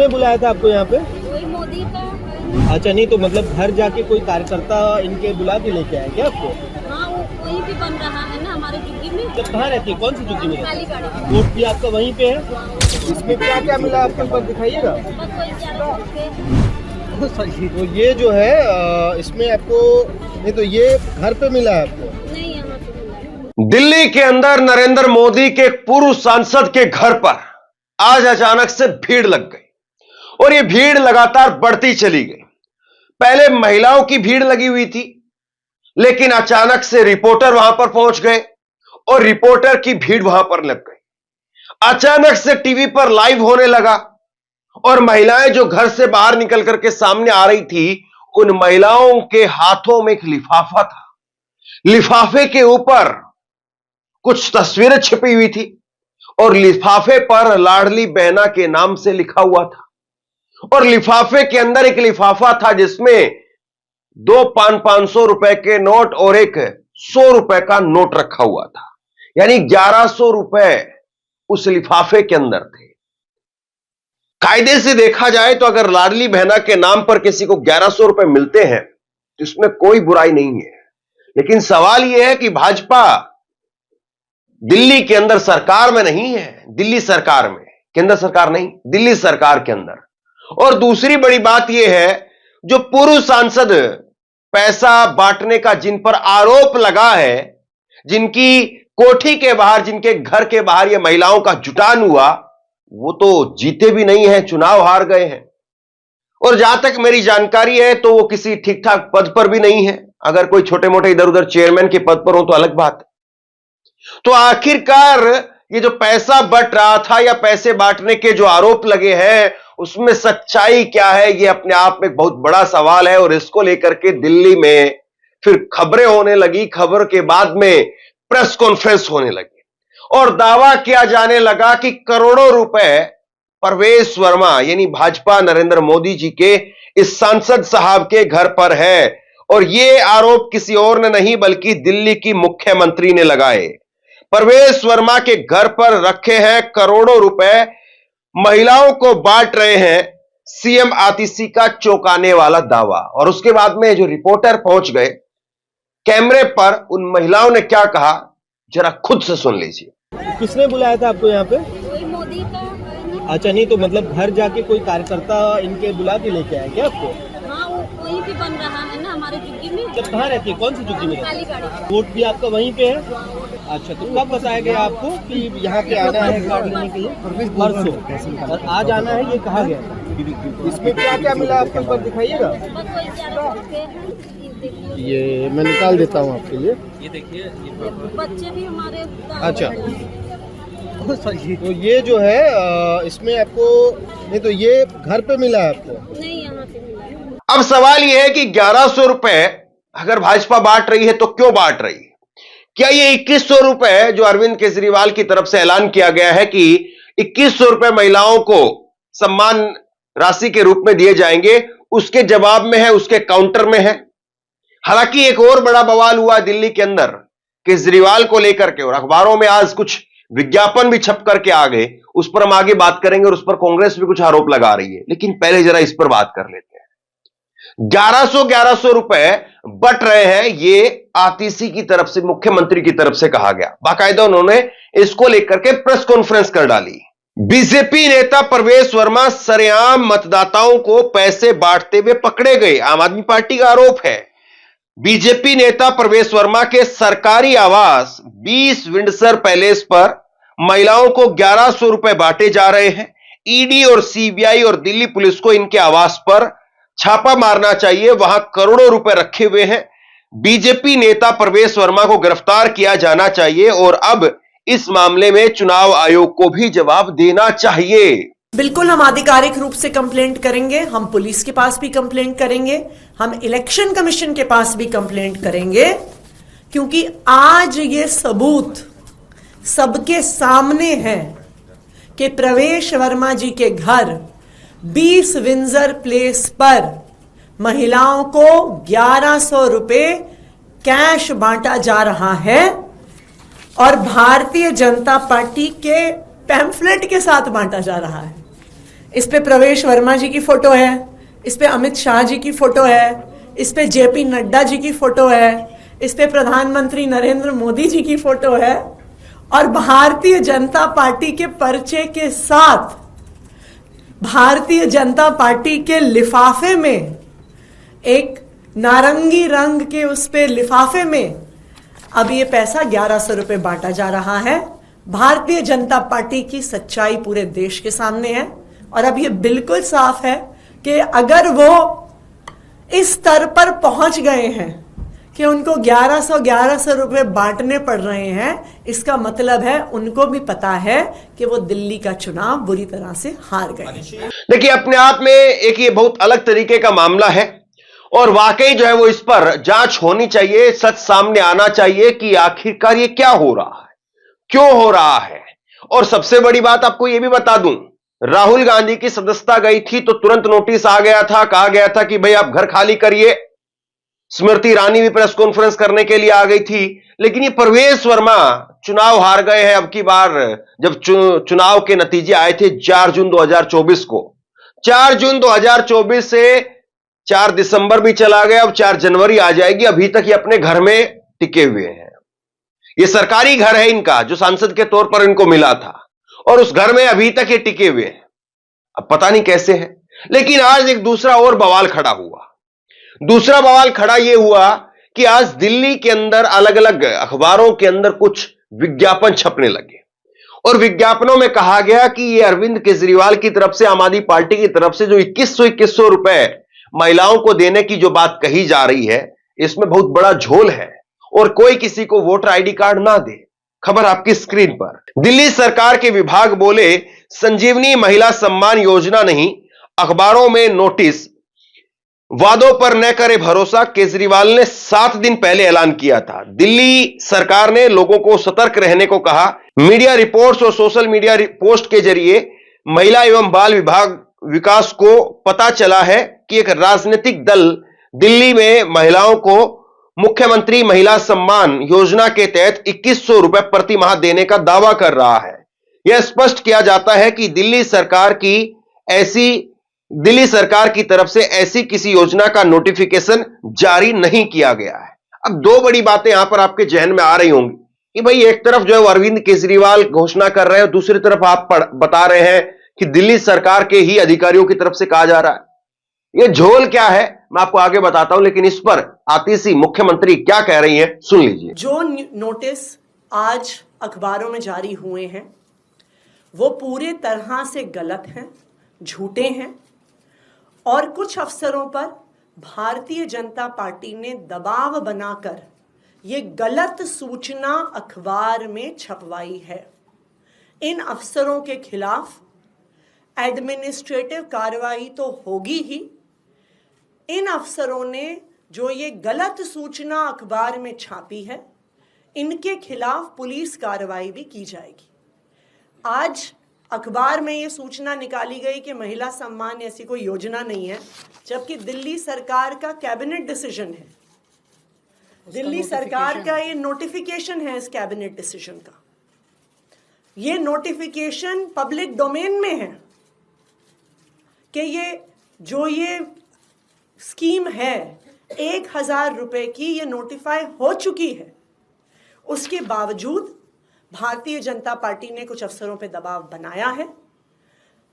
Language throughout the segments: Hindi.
किसने बुलाया था आपको यहाँ पे? वही मोदी का। अच्छा, नहीं तो मतलब घर जाके कोई कार्यकर्ता इनके बुला के लेके आया क्या आपको? हाँ, वो वहीं पे बन रहा है ना हमारे झुग्गी में। जब कहाँ रहती है, कौन सी झुग्गी में? काली गाड़ी। वोट भी आपका वहीं पे है? इसमें क्या क्या मिला आपके ऊपर, दिखाइएगा। बस वही 11 रुपए। तो ये जो है इसमें आपको, नहीं तो ये घर पे मिला है आपको? नहीं, यहाँ पे मिला। दिल्ली के अंदर नरेंद्र मोदी के पूर्व सांसद के घर पर आज अचानक से भीड़ लग गई और ये भीड़ लगातार बढ़ती चली गई। पहले महिलाओं की भीड़ लगी हुई थी, लेकिन अचानक से रिपोर्टर वहां पर पहुंच गए और रिपोर्टर की भीड़ वहां पर लग गई। अचानक से टीवी पर लाइव होने लगा और महिलाएं जो घर से बाहर निकल करके सामने आ रही थी, उन महिलाओं के हाथों में एक लिफाफा था। लिफाफे के ऊपर कुछ तस्वीरें छिपी हुई थी और लिफाफे पर लाडली बहना के नाम से लिखा हुआ था। और लिफाफे के अंदर एक लिफाफा था जिसमें 2 500 रुपए के नोट और एक 100 रुपए का नोट रखा हुआ था, यानी 1100 रुपए उस लिफाफे के अंदर थे। कायदे से देखा जाए तो अगर लाडली बहना के नाम पर किसी को 1100 रुपए मिलते हैं तो इसमें कोई बुराई नहीं है, लेकिन सवाल यह है कि भाजपा दिल्ली के अंदर सरकार में नहीं है, दिल्ली सरकार में, केंद्र सरकार नहीं, दिल्ली सरकार के अंदर। और दूसरी बड़ी बात यह है, जो पूर्व सांसद पैसा बांटने का जिन पर आरोप लगा है, जिनकी कोठी के बाहर, जिनके घर के बाहर ये महिलाओं का जुटान हुआ, वो तो जीते भी नहीं है, चुनाव हार गए हैं। और जहां तक मेरी जानकारी है तो वो किसी ठीक ठाक पद पर भी नहीं है। अगर कोई छोटे मोटे इधर उधर चेयरमैन के पद पर हो तो अलग बात है। तो आखिरकार ये जो पैसा बंट रहा था या पैसे बांटने के जो आरोप लगे हैं, उसमें सच्चाई क्या है, ये अपने आप में एक बहुत बड़ा सवाल है। और इसको लेकर के दिल्ली में फिर खबरें होने लगी। खबर के बाद में प्रेस कॉन्फ्रेंस होने लगी और दावा किया जाने लगा कि करोड़ों रुपए परवेश वर्मा यानी भाजपा नरेंद्र मोदी जी के इस सांसद साहब के घर पर है। और ये आरोप किसी और ने नहीं बल्कि दिल्ली की मुख्यमंत्री ने लगाए। परवेश वर्मा के घर पर रखे हैं करोड़ों रुपए, महिलाओं को बांट रहे हैं, सीएम आतिशी का चौंकाने वाला दावा। और उसके बाद में जो रिपोर्टर पहुंच गए कैमरे पर, उन महिलाओं ने क्या कहा जरा खुद से सुन लीजिए। किसने बुलाया था आपको यहाँ पे? वही मोदी का। अच्छा, नहीं तो मतलब घर जाके कोई कार्यकर्ता इनके बुला के लेके आया क्या आपको? हाँ, वो वहीं पे बन रहा है ना हमारे झुग्गी में। जब कहाँ रहती है, कौन सी झुग्गी में? काली गाड़ी। वोट भी आपका वहीं पे है? अच्छा, तो कब बताया गया आपको कि यहाँ पे आना है कार्ड लेने के लिए? परसों। और आज आना है, ये कहा गया? इसमें क्या क्या मिला आपके ऊपर, दिखाइएगा। बस वही 11 रुपए। ये मैं निकाल देता हूँ आपके लिए। ये देखिए, बच्चे भी हमारे। अच्छा, तो ये जो है इसमें आपको, नहीं तो ये घर पे मिला है आपको? नहीं, यहाँ पे मिला। अब सवाल यह है कि 1100 रुपए अगर भाजपा बांट रही है तो क्यों बांट रही है? क्या ये 2100 रुपए जो अरविंद केजरीवाल की तरफ से ऐलान किया गया है कि 2100 रुपए महिलाओं को सम्मान राशि के रूप में दिए जाएंगे, उसके जवाब में है, उसके काउंटर में है? हालांकि एक और बड़ा बवाल हुआ दिल्ली के अंदर केजरीवाल को लेकर के, और अखबारों में आज कुछ विज्ञापन भी छप करके आ गए, उस पर हम आगे बात करेंगे। और उस पर कांग्रेस भी कुछ आरोप लगा रही है, लेकिन पहले जरा इस पर बात कर लेते हैं। 1100 रुपए बट रहे हैं, ये आतिशी की तरफ से, मुख्यमंत्री की तरफ से कहा गया। बाकायदा उन्होंने इसको लेकर के प्रेस कॉन्फ्रेंस कर डाली। बीजेपी नेता परवेश वर्मा सरेआम मतदाताओं को पैसे बांटते हुए पकड़े गए, आम आदमी पार्टी का आरोप है। बीजेपी नेता परवेश वर्मा के सरकारी आवास 20 विंडसर पैलेस पर महिलाओं को 1100 रुपए बांटे जा रहे हैं। ईडी और सीबीआई और दिल्ली पुलिस को इनके आवास पर छापा मारना चाहिए, वहां करोड़ों रुपए रखे हुए हैं। बीजेपी नेता परवेश वर्मा को गिरफ्तार किया जाना चाहिए और अब इस मामले में चुनाव आयोग को भी जवाब देना चाहिए। बिल्कुल, हम आधिकारिक रूप से कंप्लेंट करेंगे, हम पुलिस के पास भी कंप्लेंट करेंगे, हम इलेक्शन कमीशन के पास भी कंप्लेंट करेंगे, क्योंकि आज ये सबूत सबके सामने है कि प्रवेश वर्मा जी के घर 20 विंजर प्लेस पर महिलाओं को 1100 रुपए कैश बांटा जा रहा है और भारतीय जनता पार्टी के पैम्फलेट के साथ बांटा जा रहा है। इस पे प्रवेश वर्मा जी की फोटो है, इस पे अमित शाह जी की फोटो है, इस पे जेपी नड्डा जी की फोटो है, इस पे प्रधानमंत्री नरेंद्र मोदी जी की फोटो है और भारतीय जनता पार्टी के पर्चे के साथ भारतीय जनता पार्टी के लिफाफे में, एक नारंगी रंग के उस पे लिफाफे में अब ये पैसा 1100 रुपए बांटा जा रहा है। भारतीय जनता पार्टी की सच्चाई पूरे देश के सामने है और अब ये बिल्कुल साफ है कि अगर वो इस स्तर पर पहुंच गए हैं कि उनको 1100 रुपए बांटने पड़ रहे हैं, इसका मतलब है उनको भी पता है कि वो दिल्ली का चुनाव बुरी तरह से हार गए। देखिए, अपने आप में एक ये बहुत अलग तरीके का मामला है और वाकई जो है वो इस पर जांच होनी चाहिए, सच सामने आना चाहिए कि आखिरकार ये क्या हो रहा है, क्यों हो रहा है। और सबसे बड़ी बात आपको ये भी बता दूं, राहुल गांधी की सदस्यता गई थी तो तुरंत नोटिस आ गया था, कहा गया था कि भाई आप घर खाली करिए। स्मृति ईरानी भी प्रेस कॉन्फ्रेंस करने के लिए आ गई थी, लेकिन ये परवेश वर्मा चुनाव हार गए हैं। अब की बार जब चुनाव के नतीजे आए थे 4 जून 2024 को, 4 जून 2024 से 4 दिसंबर भी चला गया, अब 4 जनवरी आ जाएगी, अभी तक ये अपने घर में टिके हुए हैं। ये सरकारी घर है इनका, जो सांसद के तौर पर इनको मिला था, और उस घर में अभी तक ये टिके हुए हैं। अब पता नहीं कैसे है। लेकिन आज एक दूसरा और बवाल खड़ा हुआ। दूसरा बवाल खड़ा यह हुआ कि आज दिल्ली के अंदर अलग अलग अखबारों के अंदर कुछ विज्ञापन छपने लगे और विज्ञापनों में कहा गया कि ये अरविंद केजरीवाल की तरफ से, आम आदमी पार्टी की तरफ से जो 2100 रुपए महिलाओं को देने की जो बात कही जा रही है, इसमें बहुत बड़ा झोल है और कोई किसी को वोटर आईडी कार्ड ना दे। खबर आपकी स्क्रीन पर। दिल्ली सरकार के विभाग बोले संजीवनी महिला सम्मान योजना नहीं, अखबारों में नोटिस, वादों पर न करे भरोसा। केजरीवाल ने 7 दिन पहले ऐलान किया था। दिल्ली सरकार ने लोगों को सतर्क रहने को कहा। मीडिया रिपोर्ट्स और सोशल मीडिया पोस्ट के जरिए महिला एवं बाल विभाग विकास को पता चला है कि एक राजनीतिक दल दिल्ली में महिलाओं को मुख्यमंत्री महिला सम्मान योजना के तहत 2100 रुपए प्रति माह देने का दावा कर रहा है। यह स्पष्ट किया जाता है कि दिल्ली सरकार की तरफ से ऐसी किसी योजना का नोटिफिकेशन जारी नहीं किया गया है। अब 2 बड़ी बातें यहां पर आपके जहन में आ रही होंगी कि भाई एक तरफ जो है अरविंद केजरीवाल घोषणा कर रहे हैं, दूसरी तरफ आप बता रहे हैं कि दिल्ली सरकार के ही अधिकारियों की तरफ से कहा जा रहा है। यह झोल क्या है मैं आपको आगे बताता हूं, लेकिन इस पर आतिशी मुख्यमंत्री क्या कह रही हैं सुन लीजिए। जो नोटिस आज अखबारों में जारी हुए हैं वो पूरे तरह से गलत हैं, झूठे हैं और कुछ अफसरों पर भारतीय जनता पार्टी ने दबाव बनाकर ये गलत सूचना अखबार में छपवाई है। इन अफसरों के खिलाफ एडमिनिस्ट्रेटिव कार्रवाई तो होगी ही। इन अफसरों ने जो ये गलत सूचना अखबार में छापी है, इनके खिलाफ पुलिस कार्रवाई भी की जाएगी। आज अखबार में ये सूचना निकाली गई कि महिला सम्मान ऐसी कोई योजना नहीं है, जबकि दिल्ली सरकार का कैबिनेट डिसीजन है, दिल्ली सरकार का ये नोटिफिकेशन है। इस कैबिनेट डिसीजन का ये नोटिफिकेशन पब्लिक डोमेन में है कि ये स्कीम है 1000 रुपए की, ये नोटिफाई हो चुकी है। उसके बावजूद भारतीय जनता पार्टी ने कुछ अफसरों पे दबाव बनाया है।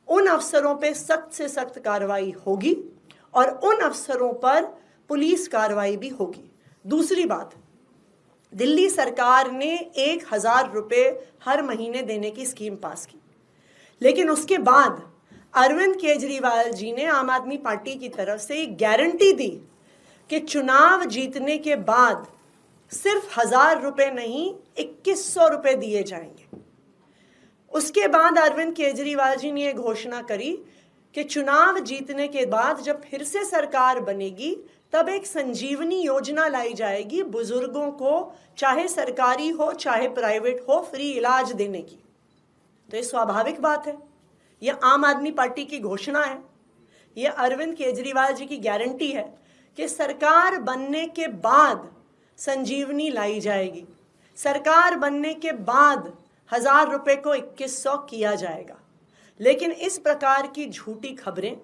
उन अफसरों पे सख्त से सख्त कार्रवाई होगी और उन अफसरों पर पुलिस कार्रवाई भी होगी। दूसरी बात, दिल्ली सरकार ने 1000 रुपए हर महीने देने की स्कीम पास की, लेकिन उसके बाद अरविंद केजरीवाल जी ने आम आदमी पार्टी की तरफ से एक गारंटी दी कि चुनाव जीतने के बाद सिर्फ 1000 रुपए नहीं 2100 रुपए दिए जाएंगे। उसके बाद अरविंद केजरीवाल जी ने यह घोषणा करी कि चुनाव जीतने के बाद जब फिर से सरकार बनेगी तब एक संजीवनी योजना लाई जाएगी, बुजुर्गों को चाहे सरकारी हो चाहे प्राइवेट हो फ्री इलाज देने की। तो ये स्वाभाविक बात है, यह आम आदमी पार्टी की घोषणा है, यह अरविंद केजरीवाल जी की गारंटी है कि सरकार बनने के बाद संजीवनी लाई जाएगी, सरकार बनने के बाद 1000 रुपए को 2100 किया जाएगा। लेकिन इस प्रकार की झूठी खबरें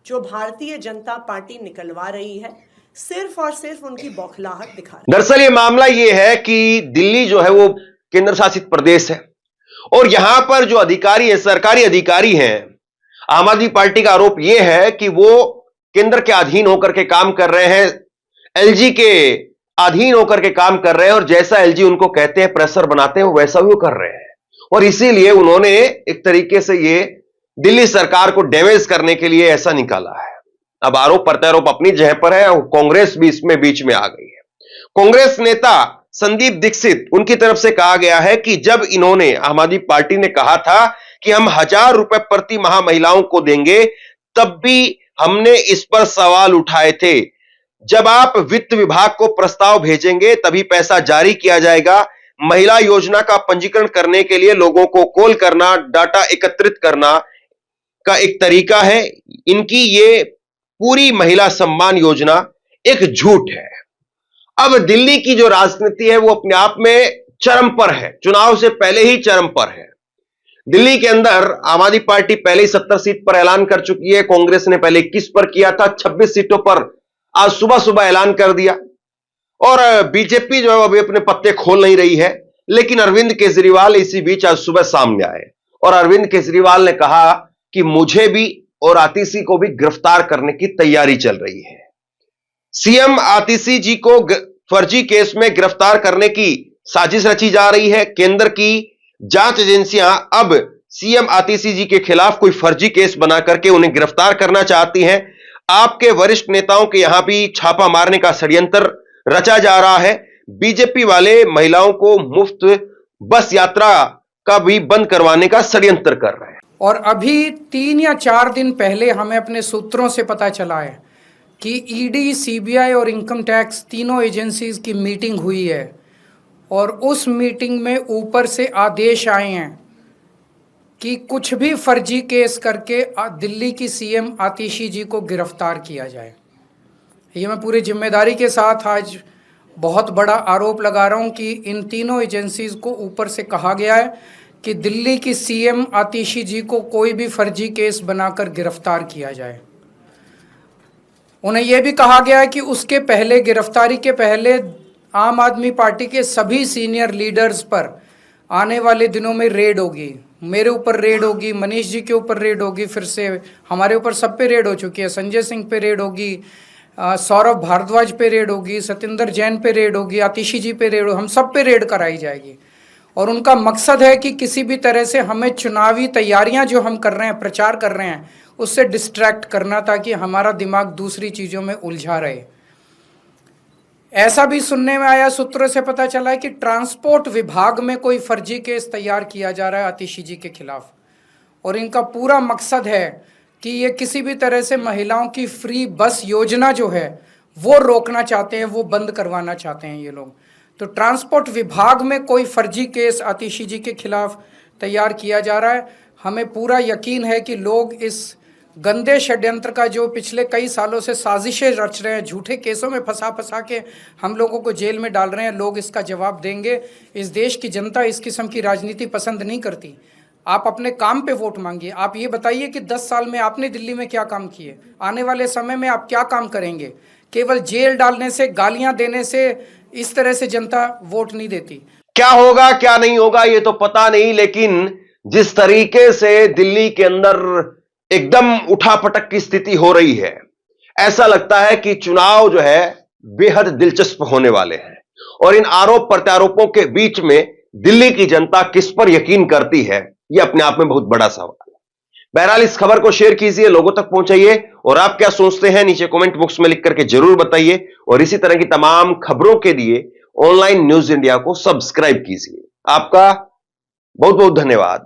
जो भारतीय जनता पार्टी निकलवा रही है, सिर्फ और सिर्फ उनकी बौखलाहट दिखा रही है। दरअसल ये मामला ये है कि दिल्ली जो है वो केंद्र शासित प्रदेश है और यहां पर जो अधिकारी है, सरकारी अधिकारी हैं, आम आदमी पार्टी का आरोप यह है कि वो केंद्र के अधीन होकर के काम कर रहे हैं, एलजी के अधीन होकर के काम कर रहे हैं और जैसा एलजी उनको कहते हैं, प्रेशर बनाते हैं, वैसा भी वो कर रहे हैं। और इसीलिए उन्होंने एक तरीके से ये दिल्ली सरकार को डैमेज करने के लिए ऐसा निकाला है। अब आरोप प्रत्यारोप अपनी जगह पर है और कांग्रेस भी इसमें बीच में आ गई है। कांग्रेस नेता संदीप दीक्षित, उनकी तरफ से कहा गया है कि जब इन्होंने, आम आदमी पार्टी ने कहा था कि हम 1000 रुपए प्रति माह महिलाओं को देंगे, तब भी हमने इस पर सवाल उठाए थे। जब आप वित्त विभाग को प्रस्ताव भेजेंगे तभी पैसा जारी किया जाएगा। महिला योजना का पंजीकरण करने के लिए लोगों को कॉल करना, डाटा एकत्रित करना का एक तरीका है। इनकी ये पूरी महिला सम्मान योजना एक झूठ है। अब दिल्ली की जो राजनीति है वो अपने आप में चरम पर है, चुनाव से पहले ही चरम पर है। दिल्ली के अंदर आम आदमी पार्टी पहले ही 70 सीट पर ऐलान कर चुकी है, कांग्रेस ने पहले 21 पर किया था, 26 सीटों पर आज सुबह सुबह ऐलान कर दिया। और बीजेपी जो है अभी अपने पत्ते खोल नहीं रही है, लेकिन अरविंद केजरीवाल इसी बीच आज सुबह सामने आए और अरविंद केजरीवाल ने कहा कि मुझे भी और आतिशी को भी गिरफ्तार करने की तैयारी चल रही है। सीएम आतिशी जी को फर्जी केस में गिरफ्तार करने की साजिश रची जा रही है। केंद्र की जांच एजेंसियां अब सीएम आतिशी जी के खिलाफ कोई फर्जी केस बना करके उन्हें गिरफ्तार करना चाहती हैं। आपके वरिष्ठ नेताओं के यहां भी छापा मारने का षड्यंत्र रचा जा रहा है। बीजेपी वाले महिलाओं को मुफ्त बस यात्रा का भी बंद करवाने का षड्यंत्र कर रहे हैं। और अभी 3 या 4 दिन पहले हमें अपने सूत्रों से पता चला है कि ईडी, सीबीआई और इनकम टैक्स तीनों एजेंसीज की मीटिंग हुई है और उस मीटिंग में ऊपर से आदेश आए हैं कि कुछ भी फर्जी केस करके दिल्ली की सीएम आतिशी जी को गिरफ्तार किया जाए। ये मैं पूरी जिम्मेदारी के साथ आज बहुत बड़ा आरोप लगा रहा हूँ कि इन तीनों एजेंसीज को ऊपर से कहा गया है कि दिल्ली की सीएम आतिशी जी को कोई भी फर्जी केस बनाकर गिरफ्तार किया जाए। उन्हें यह भी कहा गया है कि उसके पहले, गिरफ्तारी के पहले, आम आदमी पार्टी के सभी सीनियर लीडर्स पर आने वाले दिनों में रेड होगी। मेरे ऊपर रेड होगी, मनीष जी के ऊपर रेड होगी, फिर से हमारे ऊपर सब पे रेड हो चुकी है। संजय सिंह पे रेड होगी, सौरभ भारद्वाज पे रेड होगी, सत्येंद्र जैन पे रेड होगी, आतिशी जी पे रेड होगी, हम सब पे रेड कराई जाएगी। और उनका मकसद है कि किसी भी तरह से हमें चुनावी तैयारियां जो हम कर रहे हैं, प्रचार कर रहे हैं, उससे डिस्ट्रैक्ट करना ताकि हमारा दिमाग दूसरी चीज़ों में उलझा रहे। ऐसा भी सुनने में आया, सूत्रों से पता चला है कि ट्रांसपोर्ट विभाग में कोई फर्जी केस तैयार किया जा रहा है आतिशी जी के खिलाफ और इनका पूरा मकसद है कि ये किसी भी तरह से महिलाओं की फ्री बस योजना जो है वो रोकना चाहते हैं, वो बंद करवाना चाहते हैं ये लोग। तो ट्रांसपोर्ट विभाग में कोई फर्जी केस आतिशी जी के खिलाफ तैयार किया जा रहा है। हमें पूरा यकीन है कि लोग इस गंदे षड्यंत्र का जो पिछले कई सालों से साजिशें रच रहे हैं, झूठे केसों में फंसा के हम लोगों को जेल में डाल रहे हैं, लोग इसका जवाब देंगे। इस देश की जनता इस किस्म की राजनीति पसंद नहीं करती। आप अपने काम पे वोट मांगिए। आप ये बताइए कि 10 साल में आपने दिल्ली में क्या काम किए, आने वाले समय में आप क्या काम करेंगे। केवल जेल डालने से, गालियां देने से इस तरह से जनता वोट नहीं देती। क्या होगा क्या नहीं होगा ये तो पता नहीं, लेकिन जिस तरीके से दिल्ली के अंदर एकदम उठापटक की स्थिति हो रही है, ऐसा लगता है कि चुनाव जो है बेहद दिलचस्प होने वाले हैं। और इन आरोप प्रत्यारोपों के बीच में दिल्ली की जनता किस पर यकीन करती है, यह अपने आप में बहुत बड़ा सवाल है। बहरहाल इस खबर को शेयर कीजिए, लोगों तक पहुंचाइए और आप क्या सोचते हैं नीचे कमेंट बॉक्स में लिख करके जरूर बताइए। और इसी तरह की तमाम खबरों के लिए ऑनलाइन न्यूज इंडिया को सब्सक्राइब कीजिए। आपका बहुत बहुत धन्यवाद।